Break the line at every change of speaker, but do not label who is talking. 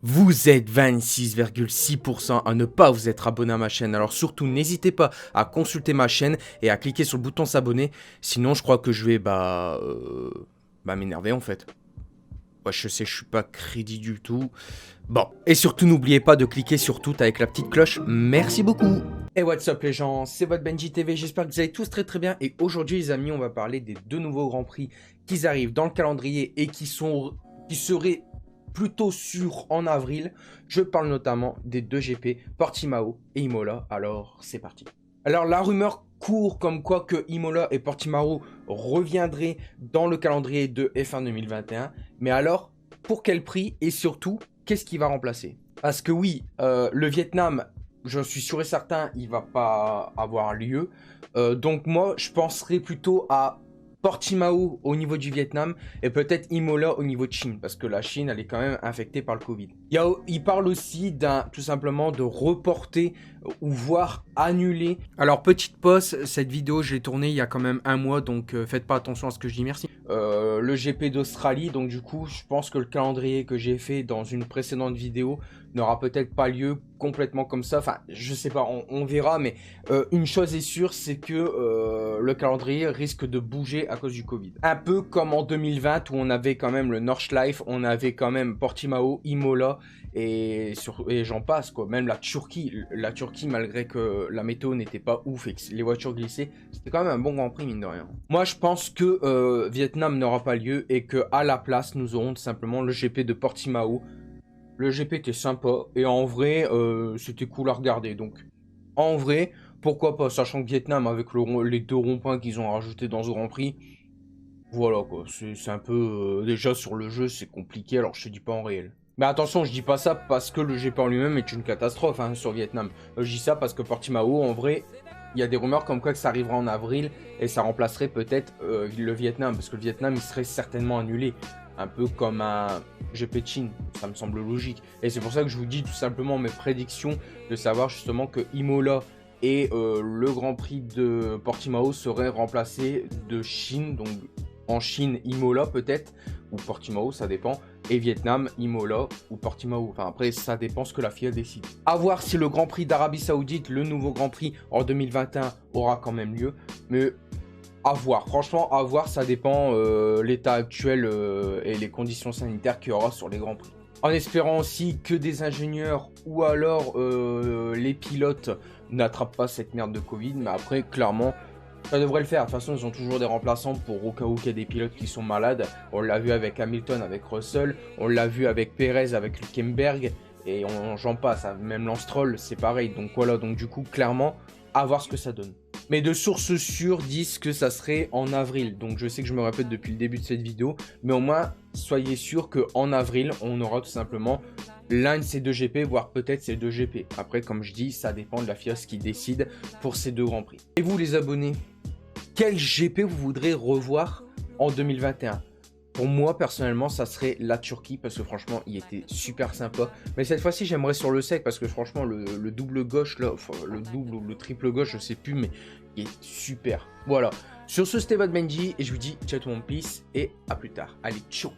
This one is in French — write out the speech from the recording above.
Vous êtes 26,6% à ne pas vous être abonné à ma chaîne, alors surtout n'hésitez pas à consulter ma chaîne et à cliquer sur le bouton s'abonner, sinon je crois que je vais m'énerver en fait. Ouais, je sais, je suis pas crédit du tout. Bon, et surtout n'oubliez pas de cliquer sur tout avec la petite cloche, merci beaucoup. Et what's up les gens, c'est votre Benji TV, j'espère que vous allez tous très bien. Et aujourd'hui les amis, on va parler des deux nouveaux Grands Prix qui arrivent dans le calendrier et qui seraient plutôt sûrs en avril. Je parle notamment des deux GP, Portimao et Imola, alors c'est parti. Alors la rumeur court comme quoi que Imola et Portimao reviendraient dans le calendrier de F1 2021, mais alors pour quel prix et surtout qu'est-ce qui va remplacer? Parce que oui, le Vietnam, je suis sûr et certain, il va pas avoir lieu. Donc moi, je penserais plutôt à Portimao au niveau du Vietnam et peut-être Imola au niveau de Chine, parce que la Chine, elle est quand même infectée par le Covid. Il parle aussi tout simplement de reporter ou voire annuler. Alors petite pause, cette vidéo je l'ai tournée il y a quand même un mois, donc faites pas attention à ce que je dis, merci. Le GP d'Australie, donc du coup je pense que le calendrier que j'ai fait dans une précédente vidéo n'aura peut-être pas lieu complètement comme ça, enfin je sais pas, on verra, mais une chose est sûre, c'est que le calendrier risque de bouger à cause du Covid. Un peu comme en 2020 où on avait quand même le Nordschleife, on avait quand même Portimao, Imola et j'en passe quoi, même la Turquie malgré que la météo n'était pas ouf et que les voitures glissaient, c'était quand même un bon Grand Prix mine de rien. Moi je pense que Vietnam n'aura pas lieu et que à la place nous aurons tout simplement le GP de Portimao. Le GP était sympa et en vrai c'était cool à regarder, donc en vrai pourquoi pas, sachant que Vietnam avec les deux ronds-points qu'ils ont rajoutés dans ce Grand Prix, voilà quoi, c'est un peu déjà sur le jeu c'est compliqué, alors je te dis pas en réel. Mais attention, je dis pas ça parce que le GP en lui-même est une catastrophe hein, sur Vietnam. Je dis ça parce que Portimao, en vrai, il y a des rumeurs comme quoi que ça arrivera en avril et ça remplacerait peut-être le Vietnam, parce que le Vietnam il serait certainement annulé. Un peu comme un GP de Chine, ça me semble logique. Et c'est pour ça que je vous dis tout simplement mes prédictions, de savoir justement que Imola et le Grand Prix de Portimao seraient remplacés de Chine, donc en Chine, Imola peut-être, ou Portimao, ça dépend. Et Vietnam, Imola ou Portimao. Enfin après, ça dépend ce que la FIA décide. À voir si le Grand Prix d'Arabie Saoudite, le nouveau Grand Prix en 2021, aura quand même lieu. Mais à voir. Franchement, à voir, ça dépend l'état actuel et les conditions sanitaires qu'il y aura sur les Grands Prix. En espérant aussi que des ingénieurs ou alors les pilotes n'attrapent pas cette merde de Covid. Mais après, clairement, ça devrait le faire. De toute façon, ils ont toujours des remplaçants pour au cas où il y a des pilotes qui sont malades. On l'a vu avec Hamilton, avec Russell. On l'a vu avec Perez, avec Hülkenberg. Et j'en passe. Hein. Même Lance Stroll, c'est pareil. Donc voilà, donc du coup, clairement, à voir ce que ça donne. Mais de sources sûres disent que ça serait en avril. Donc je sais que je me répète depuis le début de cette vidéo. Mais au moins, soyez sûr qu'en avril, on aura tout simplement l'un de ces deux GP, voire peut-être ces deux GP. Après, comme je dis, ça dépend de la FIA qui décide pour ces deux Grands Prix. Et vous les abonnés, quel GP vous voudrez revoir en 2021? Pour moi, personnellement, ça serait la Turquie, parce que franchement, il était super sympa. Mais cette fois-ci, j'aimerais sur le sec, parce que franchement, le double gauche, là, enfin, le double ou le triple gauche, je sais plus, mais il est super. Voilà. Sur ce, c'était votre Benji, et je vous dis ciao tout le monde, peace, et à plus tard. Allez, ciao.